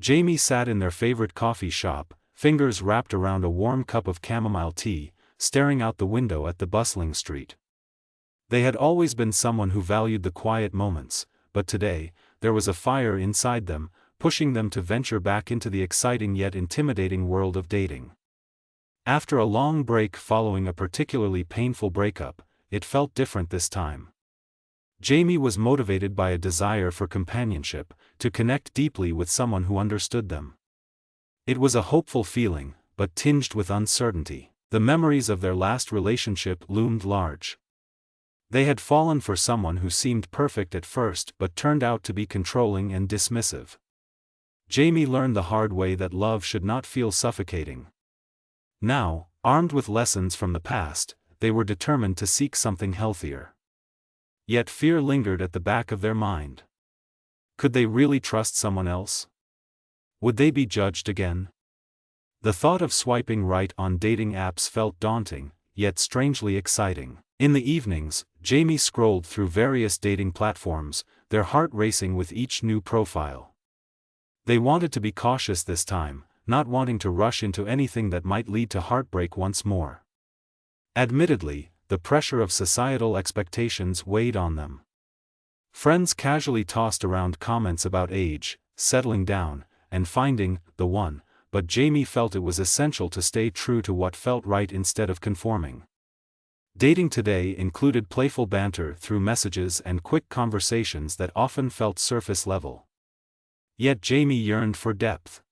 Jamie sat in their favorite coffee shop, fingers wrapped around a warm cup of chamomile tea, staring out the window at the bustling street. They had always been someone who valued the quiet moments, but today, there was a fire inside them, pushing them to venture back into the exciting yet intimidating world of dating. After a long break following a particularly painful breakup, it felt different this time. Jamie was motivated by a desire for companionship, to connect deeply with someone who understood them. It was a hopeful feeling, but tinged with uncertainty. The memories of their last relationship loomed large. They had fallen for someone who seemed perfect at first but turned out to be controlling and dismissive. Jamie learned the hard way that love should not feel suffocating. Now, armed with lessons from the past, they were determined to seek something healthier. Yet fear lingered at the back of their mind. Could they really trust someone else? Would they be judged again? The thought of swiping right on dating apps felt daunting, yet strangely exciting. In the evenings, Jamie scrolled through various dating platforms, their heart racing with each new profile. They wanted to be cautious this time, not wanting to rush into anything that might lead to heartbreak once more. Admittedly, the pressure of societal expectations weighed on them. Friends casually tossed around comments about age, settling down, and finding the one, but Jamie felt it was essential to stay true to what felt right instead of conforming. Dating today included playful banter through messages and quick conversations that often felt surface level. Yet Jamie yearned for depth.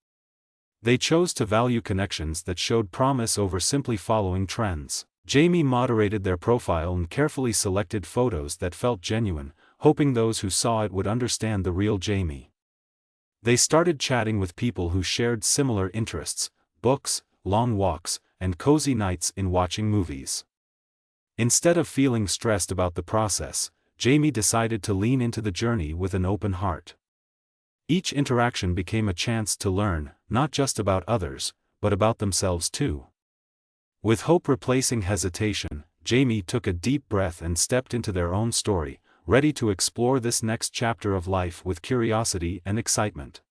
They chose to value connections that showed promise over simply following trends. Jamie moderated their profile and carefully selected photos that felt genuine, hoping those who saw it would understand the real Jamie. They started chatting with people who shared similar interests, books, long walks, and cozy nights in watching movies. Instead of feeling stressed about the process, Jamie decided to lean into the journey with an open heart. Each interaction became a chance to learn, not just about others, but about themselves too. With hope replacing hesitation, Jamie took a deep breath and stepped into their own story, ready to explore this next chapter of life with curiosity and excitement.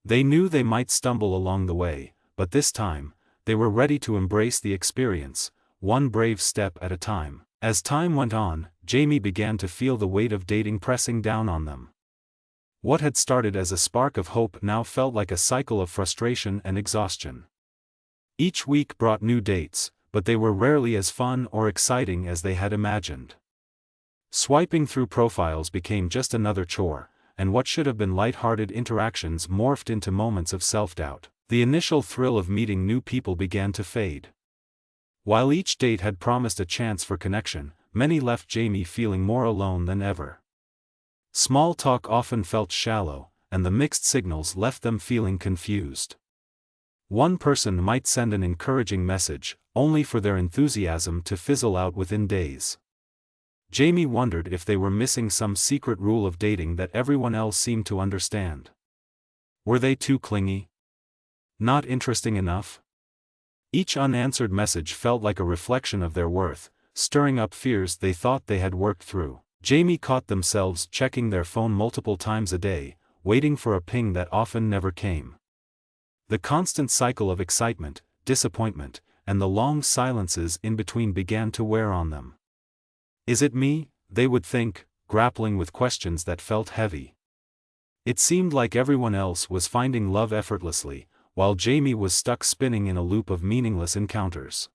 They knew they might stumble along the way, but this time, they were ready to embrace the experience, one brave step at a time. As time went on, Jamie began to feel the weight of dating pressing down on them. What had started as a spark of hope now felt like a cycle of frustration and exhaustion. Each week brought new dates, but they were rarely as fun or exciting as they had imagined. Swiping through profiles became just another chore, and what should have been light-hearted interactions morphed into moments of self-doubt. The initial thrill of meeting new people began to fade. While each date had promised a chance for connection, many left Jamie feeling more alone than ever. Small talk often felt shallow, and the mixed signals left them feeling confused. One person might send an encouraging message, only for their enthusiasm to fizzle out within days. Jamie wondered if they were missing some secret rule of dating that everyone else seemed to understand. Were they too clingy? Not interesting enough? Each unanswered message felt like a reflection of their worth, stirring up fears they thought they had worked through. Jamie caught themselves checking their phone multiple times a day, waiting for a ping that often never came. The constant cycle of excitement, disappointment, and the long silences in between began to wear on them. Is it me? They would think, grappling with questions that felt heavy. It seemed like everyone else was finding love effortlessly, while Jamie was stuck spinning in a loop of meaningless encounters.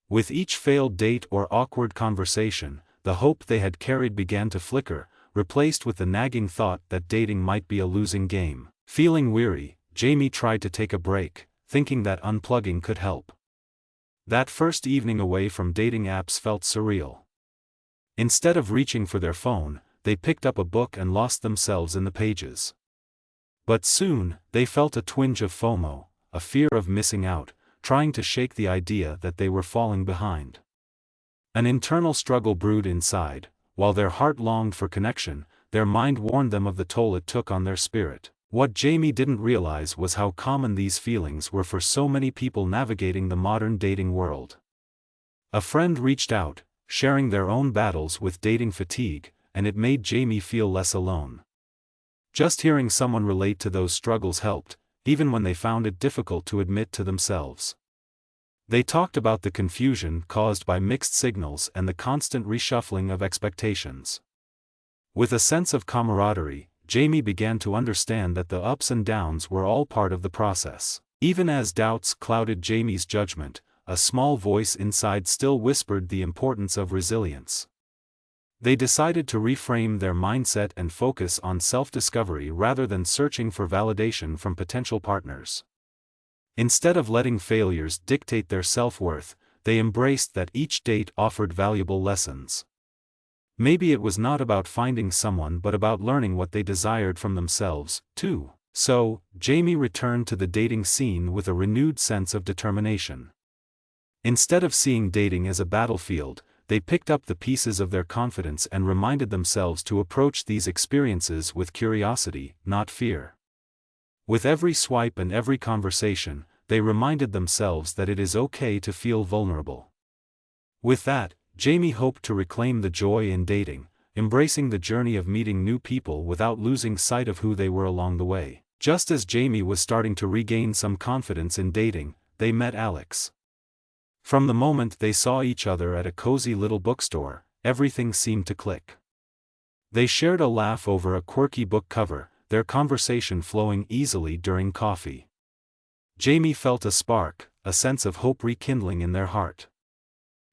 With each failed date or awkward conversation, the hope they had carried began to flicker, replaced with the nagging thought that dating might be a losing game. Feeling weary, Jamie tried to take a break, thinking that unplugging could help. That first evening away from dating apps felt surreal. Instead of reaching for their phone, they picked up a book and lost themselves in the pages. But soon, they felt a twinge of FOMO, a fear of missing out, trying to shake the idea that they were falling behind. An internal struggle brewed inside. While their heart longed for connection, their mind warned them of the toll it took on their spirit. What Jamie didn't realize was how common these feelings were for so many people navigating the modern dating world. A friend reached out, sharing their own battles with dating fatigue, and it made Jamie feel less alone. Just hearing someone relate to those struggles helped, even when they found it difficult to admit to themselves. They talked about the confusion caused by mixed signals and the constant reshuffling of expectations. With a sense of camaraderie, Jamie began to understand that the ups and downs were all part of the process. Even as doubts clouded Jamie's judgment, a small voice inside still whispered the importance of resilience. They decided to reframe their mindset and focus on self-discovery rather than searching for validation from potential partners. Instead of letting failures dictate their self-worth, they embraced that each date offered valuable lessons. Maybe it was not about finding someone but about learning what they desired from themselves, too. So, Jamie returned to the dating scene with a renewed sense of determination. Instead of seeing dating as a battlefield, they picked up the pieces of their confidence and reminded themselves to approach these experiences with curiosity, not fear. With every swipe and every conversation, they reminded themselves that it is okay to feel vulnerable. With that, Jamie hoped to reclaim the joy in dating, embracing the journey of meeting new people without losing sight of who they were along the way. Just as Jamie was starting to regain some confidence in dating, they met Alex. From the moment they saw each other at a cozy little bookstore, everything seemed to click. They shared a laugh over a quirky book cover, their conversation flowing easily during coffee. Jamie felt a spark, a sense of hope rekindling in their heart.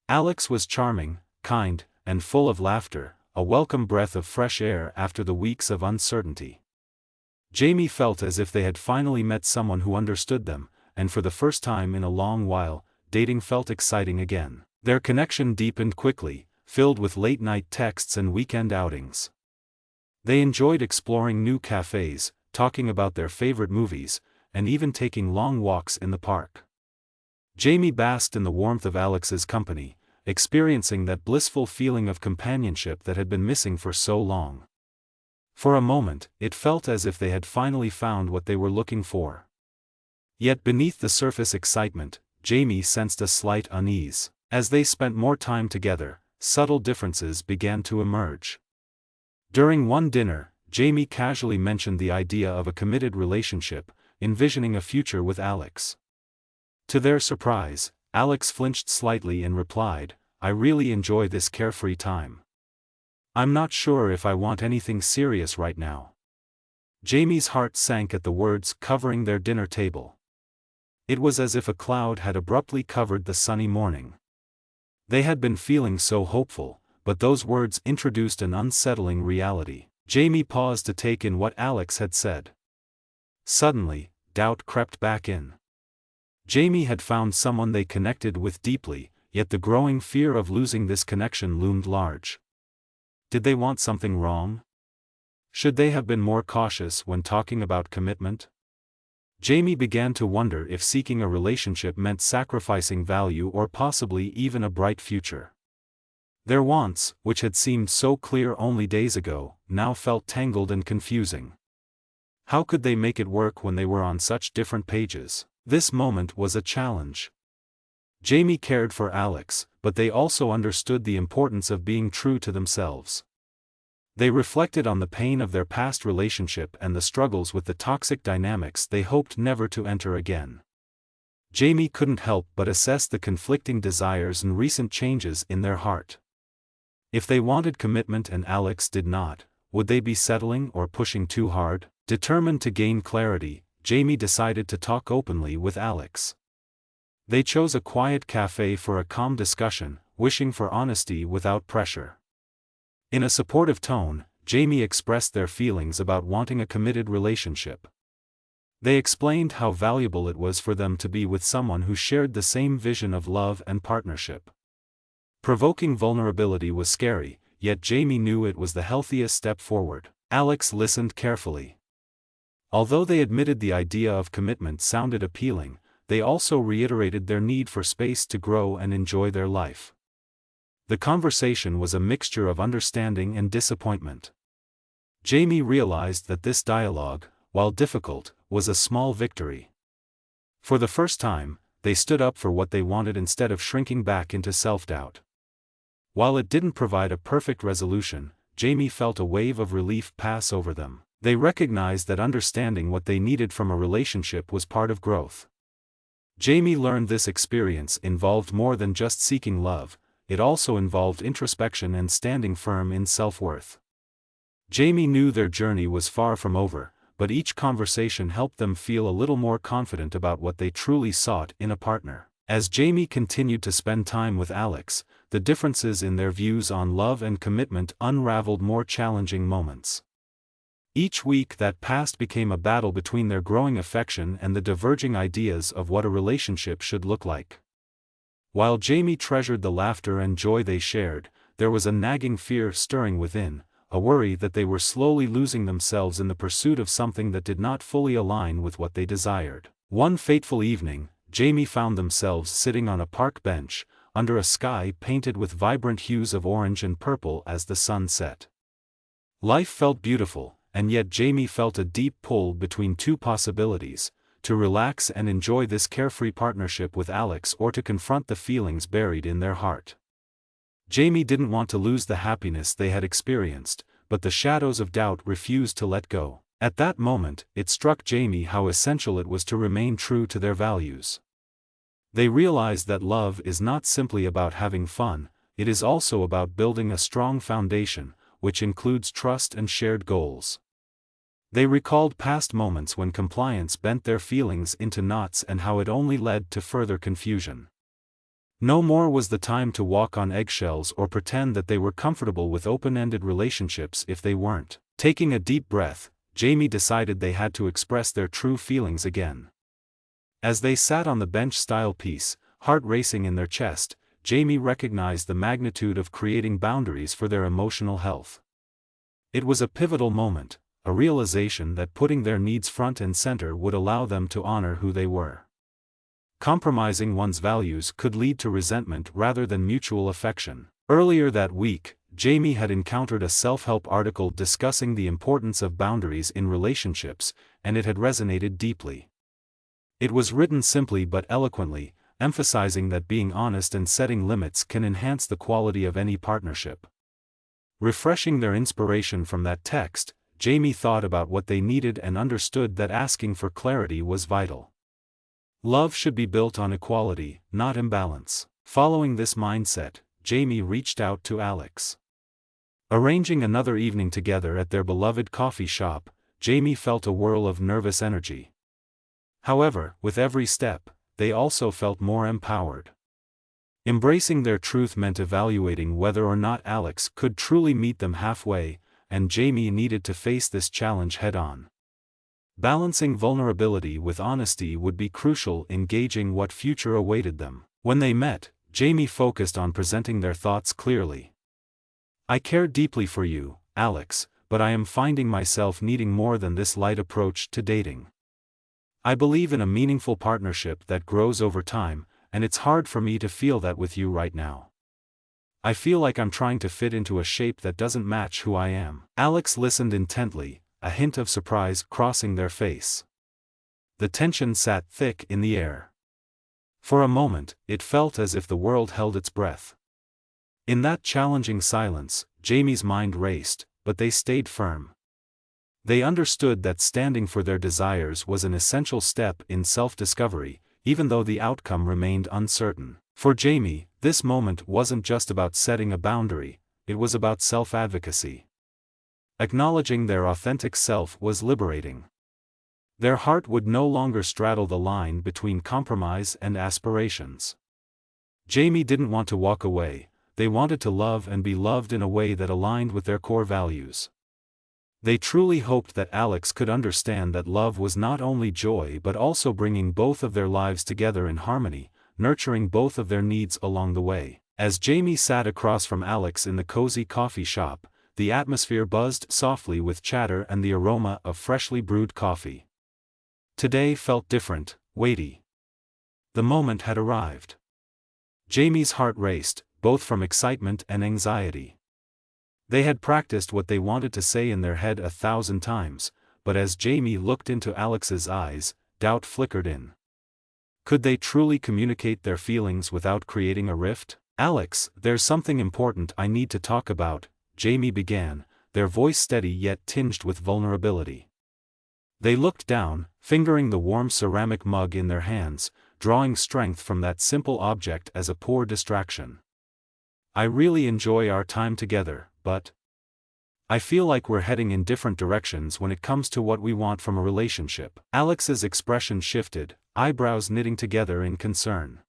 Alex was charming, kind, and full of laughter, a welcome breath of fresh air after the weeks of uncertainty. Jamie felt as if they had finally met someone who understood them, and for the first time in a long while, dating felt exciting again. Their connection deepened quickly, filled with late-night texts and weekend outings. They enjoyed exploring new cafes, talking about their favorite movies, and even taking long walks in the park. Jamie basked in the warmth of Alex's company, experiencing that blissful feeling of companionship that had been missing for so long. For a moment, it felt as if they had finally found what they were looking for. Yet beneath the surface excitement, Jamie sensed a slight unease. As they spent more time together, subtle differences began to emerge. During one dinner, Jamie casually mentioned the idea of a committed relationship, envisioning a future with Alex. To their surprise, Alex flinched slightly and replied, "I really enjoy this carefree time. I'm not sure if I want anything serious right now." Jamie's heart sank at the words covering their dinner table. It was as if a cloud had abruptly covered the sunny morning. They had been feeling so hopeful, but those words introduced an unsettling reality. Jamie paused to take in what Alex had said. Suddenly, doubt crept back in. Jamie had found someone they connected with deeply, yet the growing fear of losing this connection loomed large. Did they want something wrong? Should they have been more cautious when talking about commitment? Jamie began to wonder if seeking a relationship meant sacrificing value or possibly even a bright future. Their wants, which had seemed so clear only days ago, now felt tangled and confusing. How could they make it work when they were on such different pages? This moment was a challenge. Jamie cared for Alex, but they also understood the importance of being true to themselves. They reflected on the pain of their past relationship and the struggles with the toxic dynamics they hoped never to enter again. Jamie couldn't help but assess the conflicting desires and recent changes in their heart. If they wanted commitment and Alex did not, would they be settling or pushing too hard? Determined to gain clarity, Jamie decided to talk openly with Alex. They chose a quiet cafe for a calm discussion, wishing for honesty without pressure. In a supportive tone, Jamie expressed their feelings about wanting a committed relationship. They explained how valuable it was for them to be with someone who shared the same vision of love and partnership. Provoking vulnerability was scary, yet Jamie knew it was the healthiest step forward. Alex listened carefully. Although they admitted the idea of commitment sounded appealing, they also reiterated their need for space to grow and enjoy their life. The conversation was a mixture of understanding and disappointment. Jamie realized that this dialogue, while difficult, was a small victory. For the first time, they stood up for what they wanted instead of shrinking back into self-doubt. While it didn't provide a perfect resolution, Jamie felt a wave of relief pass over them. They recognized that understanding what they needed from a relationship was part of growth. Jamie learned this experience involved more than just seeking love, it also involved introspection and standing firm in self-worth. Jamie knew their journey was far from over, but each conversation helped them feel a little more confident about what they truly sought in a partner. As Jamie continued to spend time with Alex, the differences in their views on love and commitment unraveled more challenging moments. Each week that passed became a battle between their growing affection and the diverging ideas of what a relationship should look like. While Jamie treasured the laughter and joy they shared, there was a nagging fear stirring within, a worry that they were slowly losing themselves in the pursuit of something that did not fully align with what they desired. One fateful evening, Jamie found themselves sitting on a park bench, under a sky painted with vibrant hues of orange and purple as the sun set. Life felt beautiful, and yet Jamie felt a deep pull between two possibilities: to relax and enjoy this carefree partnership with Alex or to confront the feelings buried in their heart. Jamie didn't want to lose the happiness they had experienced, but the shadows of doubt refused to let go. At that moment, it struck Jamie how essential it was to remain true to their values. They realized that love is not simply about having fun, it is also about building a strong foundation, which includes trust and shared goals. They recalled past moments when compliance bent their feelings into knots and how it only led to further confusion. No more was the time to walk on eggshells or pretend that they were comfortable with open-ended relationships if they weren't. Taking a deep breath, Jamie decided they had to express their true feelings again. As they sat on the bench-style piece, heart racing in their chest, Jamie recognized the magnitude of creating boundaries for their emotional health. It was a pivotal moment, a realization that putting their needs front and center would allow them to honor who they were. Compromising one's values could lead to resentment rather than mutual affection. Earlier that week, Jamie had encountered a self-help article discussing the importance of boundaries in relationships, and it had resonated deeply. It was written simply but eloquently, emphasizing that being honest and setting limits can enhance the quality of any partnership. Refreshing their inspiration from that text, Jamie thought about what they needed and understood that asking for clarity was vital. Love should be built on equality, not imbalance. Following this mindset, Jamie reached out to Alex. Arranging another evening together at their beloved coffee shop, Jamie felt a whirl of nervous energy. However, with every step, they also felt more empowered. Embracing their truth meant evaluating whether or not Alex could truly meet them halfway, and Jamie needed to face this challenge head-on. Balancing vulnerability with honesty would be crucial in gauging what future awaited them. When they met, Jamie focused on presenting their thoughts clearly. "I care deeply for you, Alex, but I am finding myself needing more than this light approach to dating. I believe in a meaningful partnership that grows over time, and it's hard for me to feel that with you right now. I feel like I'm trying to fit into a shape that doesn't match who I am." Alex listened intently, a hint of surprise crossing their face. The tension sat thick in the air. For a moment, it felt as if the world held its breath. In that challenging silence, Jamie's mind raced, but they stayed firm. They understood that standing for their desires was an essential step in self-discovery, even though the outcome remained uncertain. For Jamie, this moment wasn't just about setting a boundary, it was about self-advocacy. Acknowledging their authentic self was liberating. Their heart would no longer straddle the line between compromise and aspirations. Jamie didn't want to walk away, they wanted to love and be loved in a way that aligned with their core values. They truly hoped that Alex could understand that love was not only joy but also bringing both of their lives together in harmony, nurturing both of their needs along the way. As Jamie sat across from Alex in the cozy coffee shop, the atmosphere buzzed softly with chatter and the aroma of freshly brewed coffee. Today felt different, weighty. The moment had arrived. Jamie's heart raced, both from excitement and anxiety. They had practiced what they wanted to say in their head 1,000 times, but as Jamie looked into Alex's eyes, doubt flickered in. Could they truly communicate their feelings without creating a rift? "Alex, there's something important I need to talk about," Jamie began, their voice steady yet tinged with vulnerability. They looked down, fingering the warm ceramic mug in their hands, drawing strength from that simple object as a poor distraction. I really enjoy our time together, but I feel like we're heading in different directions when it comes to what we want from a relationship. Alex's expression shifted, eyebrows knitting together in concern.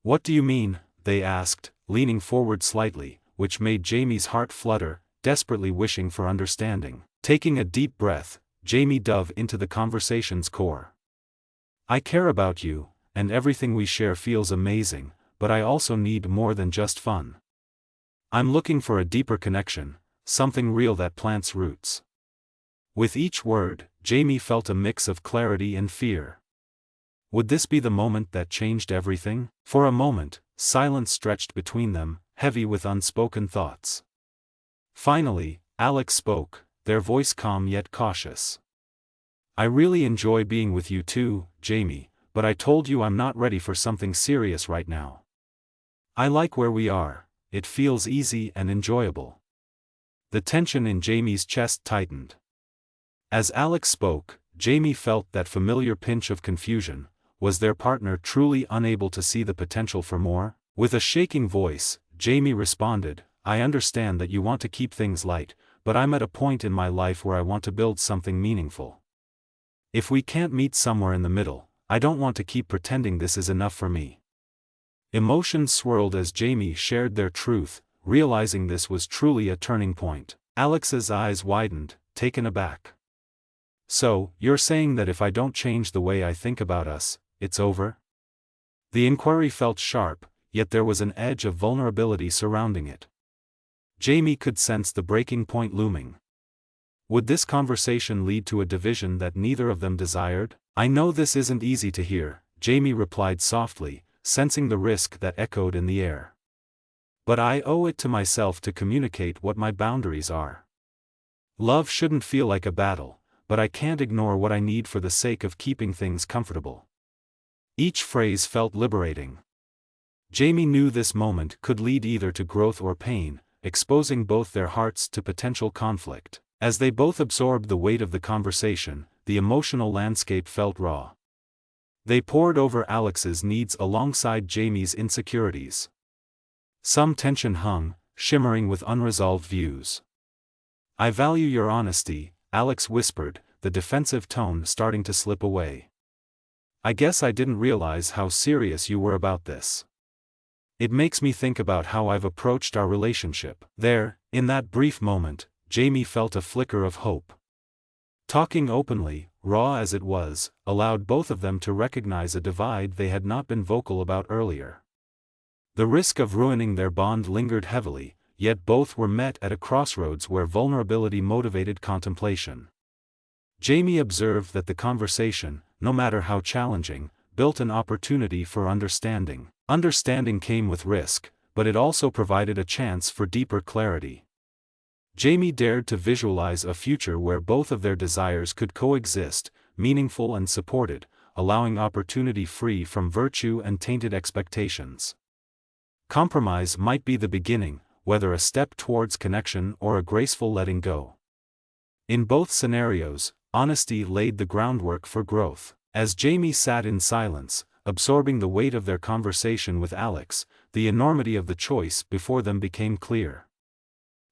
What do you mean? They asked, leaning forward slightly, which made Jamie's heart flutter, desperately wishing for understanding. Taking a deep breath, Jamie dove into the conversation's core. I care about you, and everything we share feels amazing, but I also need more than just fun. I'm looking for a deeper connection, something real that plants roots. With each word, Jamie felt a mix of clarity and fear. Would this be the moment that changed everything? For a moment, silence stretched between them, heavy with unspoken thoughts. Finally, Alex spoke, their voice calm yet cautious. I really enjoy being with you too, Jamie, but I told you I'm not ready for something serious right now. I like where we are, it feels easy and enjoyable. The tension in Jamie's chest tightened. As Alex spoke, Jamie felt that familiar pinch of confusion. Was their partner truly unable to see the potential for more? With a shaking voice, Jamie responded, I understand that you want to keep things light, but I'm at a point in my life where I want to build something meaningful. If we can't meet somewhere in the middle, I don't want to keep pretending this is enough for me. Emotions swirled as Jamie shared their truth, realizing this was truly a turning point. Alex's eyes widened, taken aback. So, you're saying that if I don't change the way I think about us, it's over? The inquiry felt sharp, yet there was an edge of vulnerability surrounding it. Jamie could sense the breaking point looming. Would this conversation lead to a division that neither of them desired? I know this isn't easy to hear, Jamie replied softly, sensing the risk that echoed in the air. But I owe it to myself to communicate what my boundaries are. Love shouldn't feel like a battle, but I can't ignore what I need for the sake of keeping things comfortable. Each phrase felt liberating. Jamie knew this moment could lead either to growth or pain, exposing both their hearts to potential conflict. As they both absorbed the weight of the conversation, the emotional landscape felt raw. They poured over Alex's needs alongside Jamie's insecurities. Some tension hung, shimmering with unresolved views. I value your honesty, Alex whispered, the defensive tone starting to slip away. I guess I didn't realize how serious you were about this. It makes me think about how I've approached our relationship. There, in that brief moment, Jamie felt a flicker of hope. Talking openly, raw as it was, allowed both of them to recognize a divide they had not been vocal about earlier. The risk of ruining their bond lingered heavily, yet both were met at a crossroads where vulnerability motivated contemplation. Jamie observed that the conversation, no matter how challenging, built an opportunity for understanding. Understanding came with risk, but it also provided a chance for deeper clarity. Jamie dared to visualize a future where both of their desires could coexist, meaningful and supported, allowing opportunity free from virtue and tainted expectations. Compromise might be the beginning, whether a step towards connection or a graceful letting go. In both scenarios, honesty laid the groundwork for growth. As Jamie sat in silence, absorbing the weight of their conversation with Alex, the enormity of the choice before them became clear.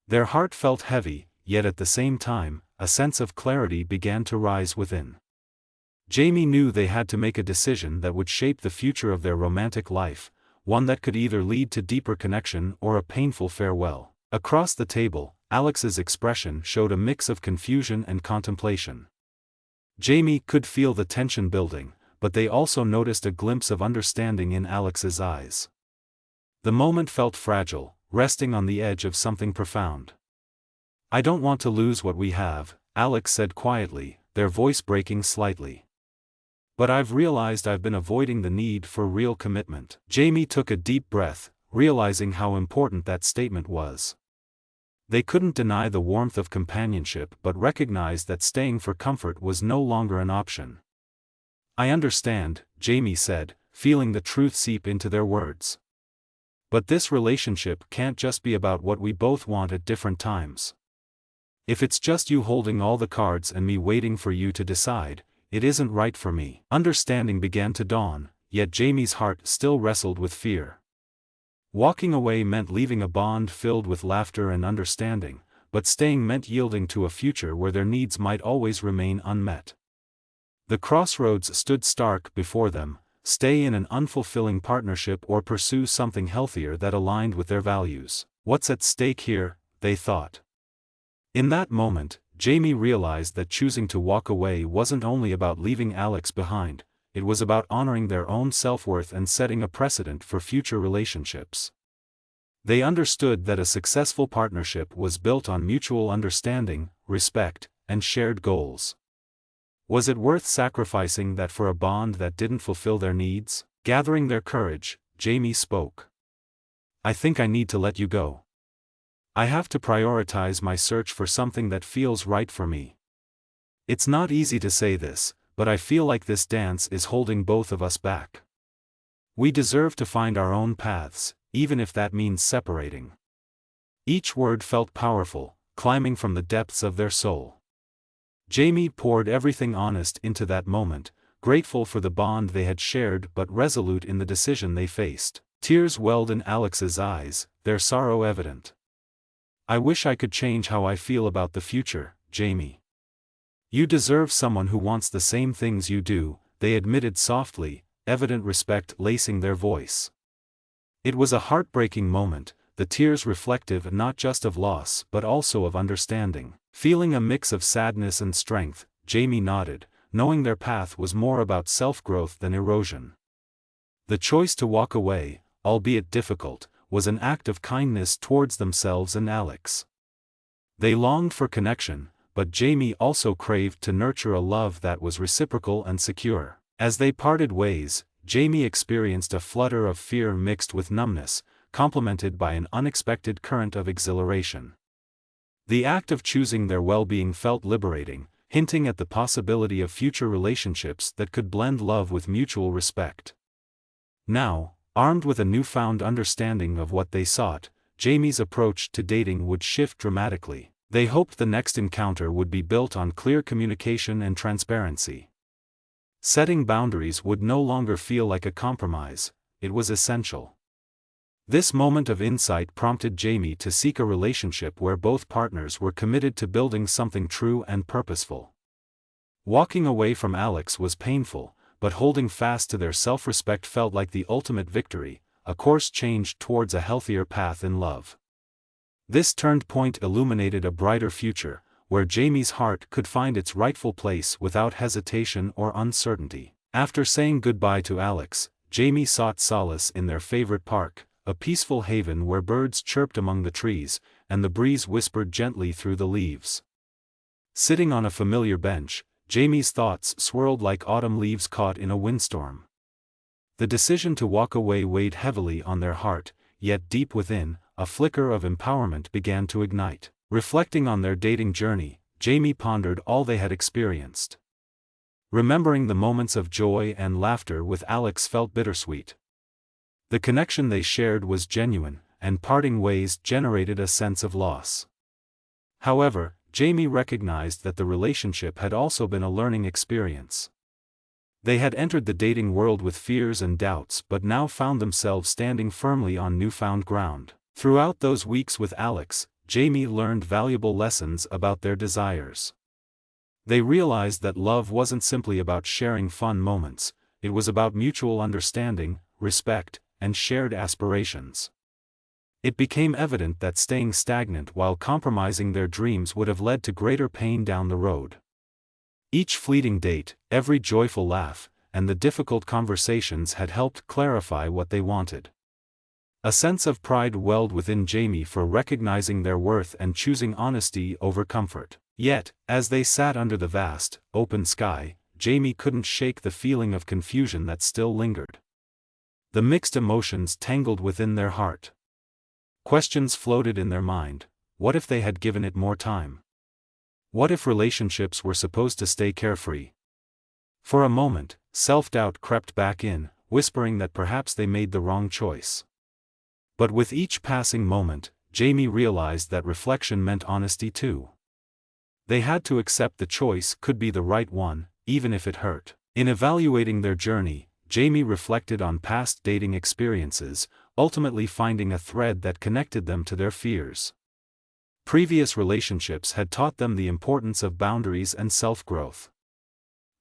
Their heart felt heavy, yet at the same time, a sense of clarity began to rise within. Jamie knew they had to make a decision that would shape the future of their romantic life, one that could either lead to deeper connection or a painful farewell. Across the table, Alex's expression showed a mix of confusion and contemplation. Jamie could feel the tension building, but they also noticed a glimpse of understanding in Alex's eyes. The moment felt fragile, resting on the edge of something profound. I don't want to lose what we have, Alex said quietly, their voice breaking slightly. But I've realized I've been avoiding the need for real commitment. Jamie took a deep breath, realizing how important that statement was. They couldn't deny the warmth of companionship but recognized that staying for comfort was no longer an option. I understand, Jamie said, feeling the truth seep into their words. But this relationship can't just be about what we both want at different times. If it's just you holding all the cards and me waiting for you to decide, it isn't right for me. Understanding began to dawn, yet Jamie's heart still wrestled with fear. Walking away meant leaving a bond filled with laughter and understanding, but staying meant yielding to a future where their needs might always remain unmet. The crossroads stood stark before them: stay in an unfulfilling partnership or pursue something healthier that aligned with their values. What's at stake here, they thought. In that moment, Jamie realized that choosing to walk away wasn't only about leaving Alex behind, it was about honoring their own self-worth and setting a precedent for future relationships. They understood that a successful partnership was built on mutual understanding, respect, and shared goals. Was it worth sacrificing that for a bond that didn't fulfill their needs? Gathering their courage, Jamie spoke. I think I need to let you go. I have to prioritize my search for something that feels right for me. It's not easy to say this, but I feel like this dance is holding both of us back. We deserve to find our own paths, even if that means separating. Each word felt powerful, climbing from the depths of their soul. Jamie poured everything honest into that moment, grateful for the bond they had shared but resolute in the decision they faced. Tears welled in Alex's eyes, their sorrow evident. I wish I could change how I feel about the future, Jamie. You deserve someone who wants the same things you do, they admitted softly, evident respect lacing their voice. It was a heartbreaking moment, the tears reflective not just of loss but also of understanding. Feeling a mix of sadness and strength, Jamie nodded, knowing their path was more about self-growth than erosion. The choice to walk away, albeit difficult, was an act of kindness towards themselves and Alex. They longed for connection, but Jamie also craved to nurture a love that was reciprocal and secure. As they parted ways, Jamie experienced a flutter of fear mixed with numbness, complemented by an unexpected current of exhilaration. The act of choosing their well-being felt liberating, hinting at the possibility of future relationships that could blend love with mutual respect. Now, armed with a newfound understanding of what they sought, Jamie's approach to dating would shift dramatically. They hoped the next encounter would be built on clear communication and transparency. Setting boundaries would no longer feel like a compromise, it was essential. This moment of insight prompted Jamie to seek a relationship where both partners were committed to building something true and purposeful. Walking away from Alex was painful, but holding fast to their self-respect felt like the ultimate victory, a course changed towards a healthier path in love. This turned point illuminated a brighter future, where Jamie's heart could find its rightful place without hesitation or uncertainty. After saying goodbye to Alex, Jamie sought solace in their favorite park, a peaceful haven where birds chirped among the trees, and the breeze whispered gently through the leaves. Sitting on a familiar bench, Jamie's thoughts swirled like autumn leaves caught in a windstorm. The decision to walk away weighed heavily on their heart, yet deep within, a flicker of empowerment began to ignite. Reflecting on their dating journey, Jamie pondered all they had experienced. Remembering the moments of joy and laughter with Alex felt bittersweet. The connection they shared was genuine, and parting ways generated a sense of loss. However, Jamie recognized that the relationship had also been a learning experience. They had entered the dating world with fears and doubts but now found themselves standing firmly on newfound ground. Throughout those weeks with Alex, Jamie learned valuable lessons about their desires. They realized that love wasn't simply about sharing fun moments, it was about mutual understanding, respect, and shared aspirations. It became evident that staying stagnant while compromising their dreams would have led to greater pain down the road. Each fleeting date, every joyful laugh, and the difficult conversations had helped clarify what they wanted. A sense of pride welled within Jamie for recognizing their worth and choosing honesty over comfort. Yet, as they sat under the vast, open sky, Jamie couldn't shake the feeling of confusion that still lingered. The mixed emotions tangled within their heart. Questions floated in their mind: what if they had given it more time? What if relationships were supposed to stay carefree? For a moment, self-doubt crept back in, whispering that perhaps they made the wrong choice. But with each passing moment, Jamie realized that reflection meant honesty too. They had to accept the choice could be the right one, even if it hurt. In evaluating their journey, Jamie reflected on past dating experiences, ultimately finding a thread that connected them to their fears. Previous relationships had taught them the importance of boundaries and self-growth.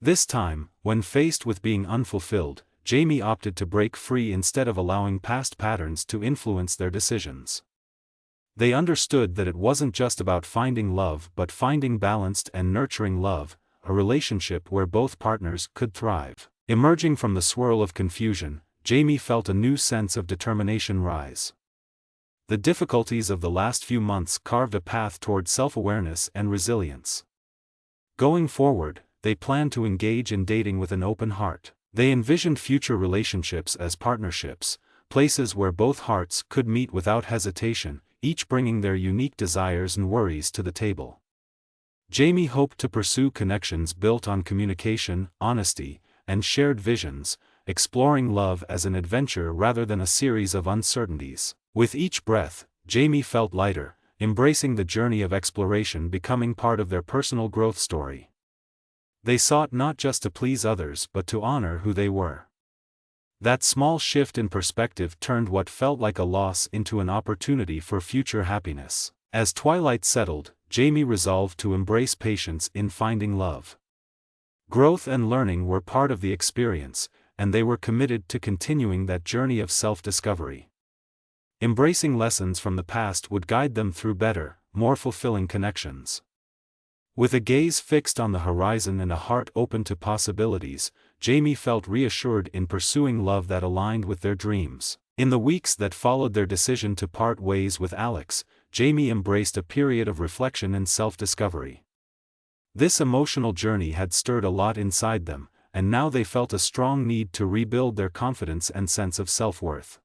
This time, when faced with being unfulfilled, Jamie opted to break free instead of allowing past patterns to influence their decisions. They understood that it wasn't just about finding love but finding balanced and nurturing love, a relationship where both partners could thrive. Emerging from the swirl of confusion, Jamie felt a new sense of determination rise. The difficulties of the last few months carved a path toward self-awareness and resilience. Going forward, they planned to engage in dating with an open heart. They envisioned future relationships as partnerships, places where both hearts could meet without hesitation, each bringing their unique desires and worries to the table. Jamie hoped to pursue connections built on communication, honesty, and shared visions, exploring love as an adventure rather than a series of uncertainties. With each breath, Jamie felt lighter, embracing the journey of exploration becoming part of their personal growth story. They sought not just to please others but to honor who they were. That small shift in perspective turned what felt like a loss into an opportunity for future happiness. As twilight settled, Jamie resolved to embrace patience in finding love. Growth and learning were part of the experience, and they were committed to continuing that journey of self-discovery. Embracing lessons from the past would guide them through better, more fulfilling connections. With a gaze fixed on the horizon and a heart open to possibilities, Jamie felt reassured in pursuing love that aligned with their dreams. In the weeks that followed their decision to part ways with Alex, Jamie embraced a period of reflection and self-discovery. This emotional journey had stirred a lot inside them, and now they felt a strong need to rebuild their confidence and sense of self-worth.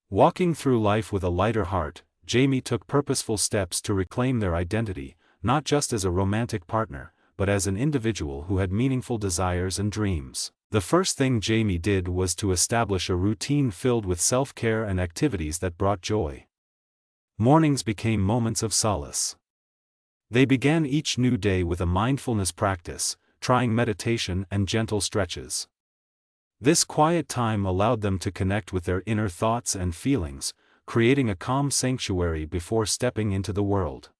Walking through life with a lighter heart, Jamie took purposeful steps to reclaim their identity, not just as a romantic partner, but as an individual who had meaningful desires and dreams. The first thing Jamie did was to establish a routine filled with self-care and activities that brought joy. Mornings became moments of solace. They began each new day with a mindfulness practice, trying meditation and gentle stretches. This quiet time allowed them to connect with their inner thoughts and feelings, creating a calm sanctuary before stepping into the world.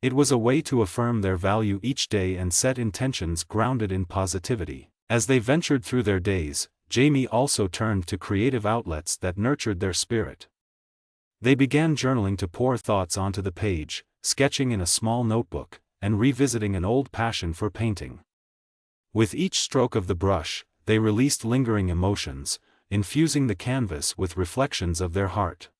It was a way to affirm their value each day and set intentions grounded in positivity. As they ventured through their days, Jamie also turned to creative outlets that nurtured their spirit. They began journaling to pour thoughts onto the page, sketching in a small notebook, and revisiting an old passion for painting. With each stroke of the brush, they released lingering emotions, infusing the canvas with reflections of their heart.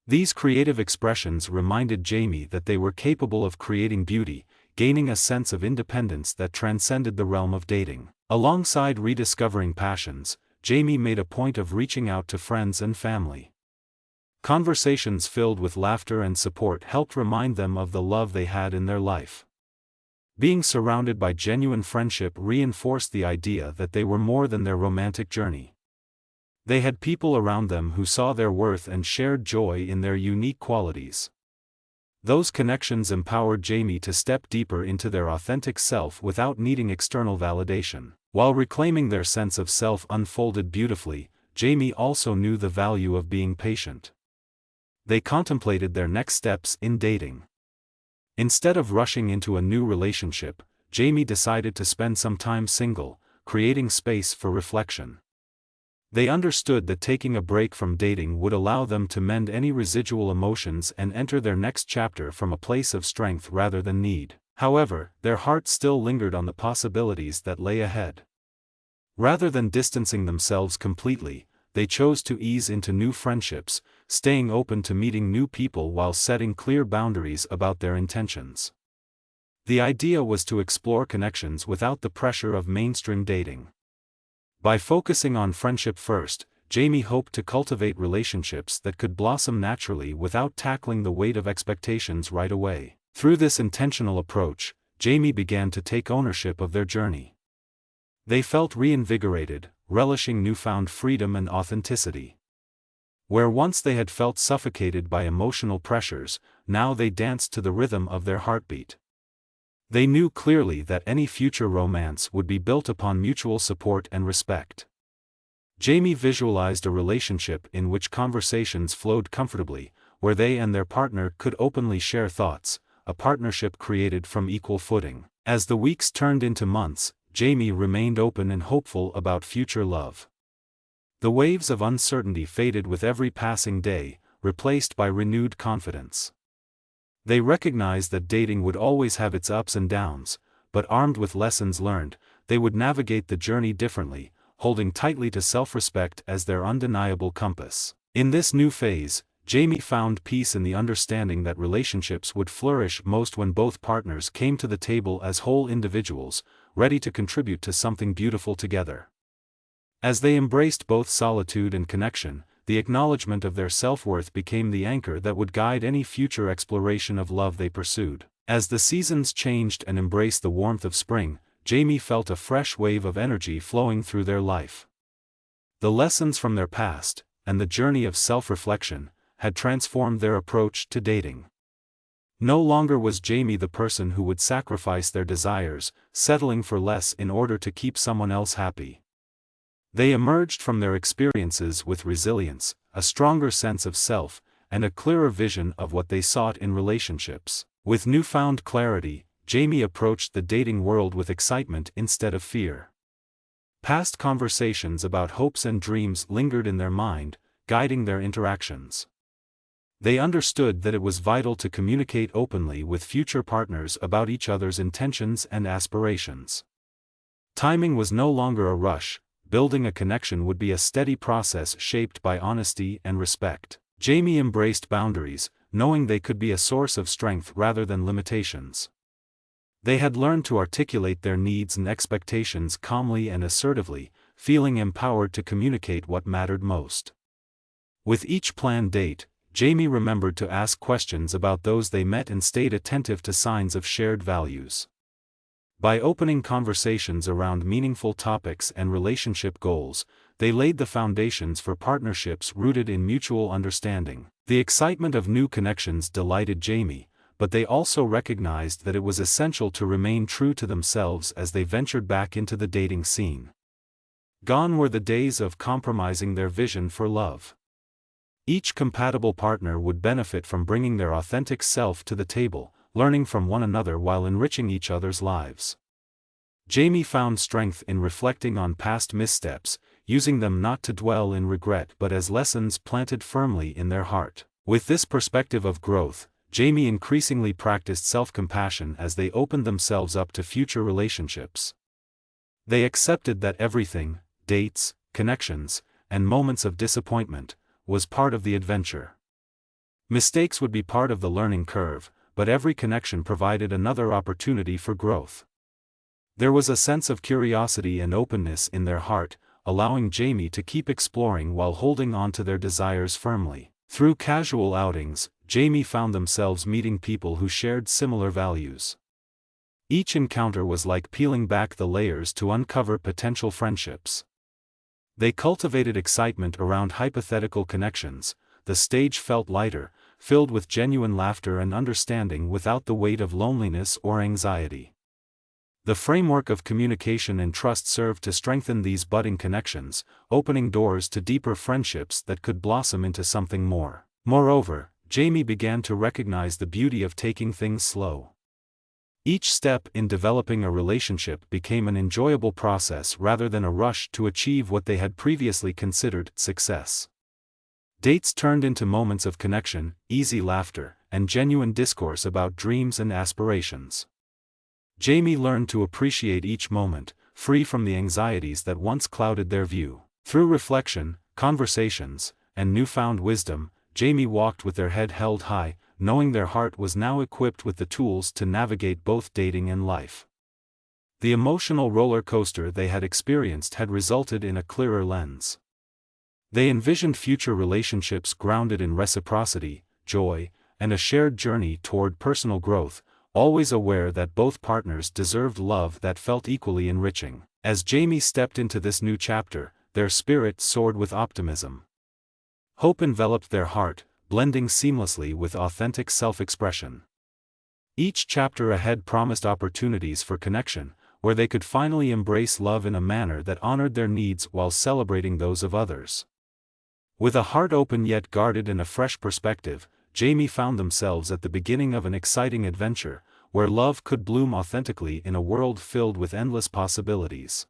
These creative expressions reminded Jamie that they were capable of creating beauty, gaining a sense of independence that transcended the realm of dating. Alongside rediscovering passions, Jamie made a point of reaching out to friends and family. Conversations filled with laughter and support helped remind them of the love they had in their life. Being surrounded by genuine friendship reinforced the idea that they were more than their romantic journey. They had people around them who saw their worth and shared joy in their unique qualities. Those connections empowered Jamie to step deeper into their authentic self without needing external validation. While reclaiming their sense of self unfolded beautifully, Jamie also knew the value of being patient. They contemplated their next steps in dating. Instead of rushing into a new relationship, Jamie decided to spend some time single, creating space for reflection. They understood that taking a break from dating would allow them to mend any residual emotions and enter their next chapter from a place of strength rather than need. However, their hearts still lingered on the possibilities that lay ahead. Rather than distancing themselves completely, they chose to ease into new friendships, staying open to meeting new people while setting clear boundaries about their intentions. The idea was to explore connections without the pressure of mainstream dating. By focusing on friendship first, Jamie hoped to cultivate relationships that could blossom naturally without tackling the weight of expectations right away. Through this intentional approach, Jamie began to take ownership of their journey. They felt reinvigorated, relishing newfound freedom and authenticity. Where once they had felt suffocated by emotional pressures, now they danced to the rhythm of their heartbeat. They knew clearly that any future romance would be built upon mutual support and respect. Jamie visualized a relationship in which conversations flowed comfortably, where they and their partner could openly share thoughts, a partnership created from equal footing. As the weeks turned into months, Jamie remained open and hopeful about future love. The waves of uncertainty faded with every passing day, replaced by renewed confidence. They recognized that dating would always have its ups and downs, but armed with lessons learned, they would navigate the journey differently, holding tightly to self-respect as their undeniable compass. In this new phase, Jamie found peace in the understanding that relationships would flourish most when both partners came to the table as whole individuals, ready to contribute to something beautiful together. As they embraced both solitude and connection, the acknowledgement of their self-worth became the anchor that would guide any future exploration of love they pursued. As the seasons changed and embraced the warmth of spring, Jamie felt a fresh wave of energy flowing through their life. The lessons from their past, and the journey of self-reflection, had transformed their approach to dating. No longer was Jamie the person who would sacrifice their desires, settling for less in order to keep someone else happy. They emerged from their experiences with resilience, a stronger sense of self, and a clearer vision of what they sought in relationships. With newfound clarity, Jamie approached the dating world with excitement instead of fear. Past conversations about hopes and dreams lingered in their mind, guiding their interactions. They understood that it was vital to communicate openly with future partners about each other's intentions and aspirations. Timing was no longer a rush. Building a connection would be a steady process shaped by honesty and respect. Jamie embraced boundaries, knowing they could be a source of strength rather than limitations. They had learned to articulate their needs and expectations calmly and assertively, feeling empowered to communicate what mattered most. With each planned date, Jamie remembered to ask questions about those they met and stayed attentive to signs of shared values. By opening conversations around meaningful topics and relationship goals, they laid the foundations for partnerships rooted in mutual understanding. The excitement of new connections delighted Jamie, but they also recognized that it was essential to remain true to themselves as they ventured back into the dating scene. Gone were the days of compromising their vision for love. Each compatible partner would benefit from bringing their authentic self to the table, learning from one another while enriching each other's lives. Jamie found strength in reflecting on past missteps, using them not to dwell in regret but as lessons planted firmly in their heart. With this perspective of growth, Jamie increasingly practiced self-compassion as they opened themselves up to future relationships. They accepted that everything, dates, connections, and moments of disappointment, was part of the adventure. Mistakes would be part of the learning curve, but every connection provided another opportunity for growth. There was a sense of curiosity and openness in their heart, allowing Jamie to keep exploring while holding on to their desires firmly. Through casual outings, Jamie found themselves meeting people who shared similar values. Each encounter was like peeling back the layers to uncover potential friendships. They cultivated excitement around hypothetical connections. The stage felt lighter, filled with genuine laughter and understanding without the weight of loneliness or anxiety. The framework of communication and trust served to strengthen these budding connections, opening doors to deeper friendships that could blossom into something more. Moreover, Jamie began to recognize the beauty of taking things slow. Each step in developing a relationship became an enjoyable process rather than a rush to achieve what they had previously considered success. Dates turned into moments of connection, easy laughter, and genuine discourse about dreams and aspirations. Jamie learned to appreciate each moment, free from the anxieties that once clouded their view. Through reflection, conversations, and newfound wisdom, Jamie walked with their head held high, knowing their heart was now equipped with the tools to navigate both dating and life. The emotional roller coaster they had experienced had resulted in a clearer lens. They envisioned future relationships grounded in reciprocity, joy, and a shared journey toward personal growth, always aware that both partners deserved love that felt equally enriching. As Jamie stepped into this new chapter, their spirit soared with optimism. Hope enveloped their heart, blending seamlessly with authentic self-expression. Each chapter ahead promised opportunities for connection, where they could finally embrace love in a manner that honored their needs while celebrating those of others. With a heart open yet guarded and a fresh perspective, Jamie found themselves at the beginning of an exciting adventure, where love could bloom authentically in a world filled with endless possibilities.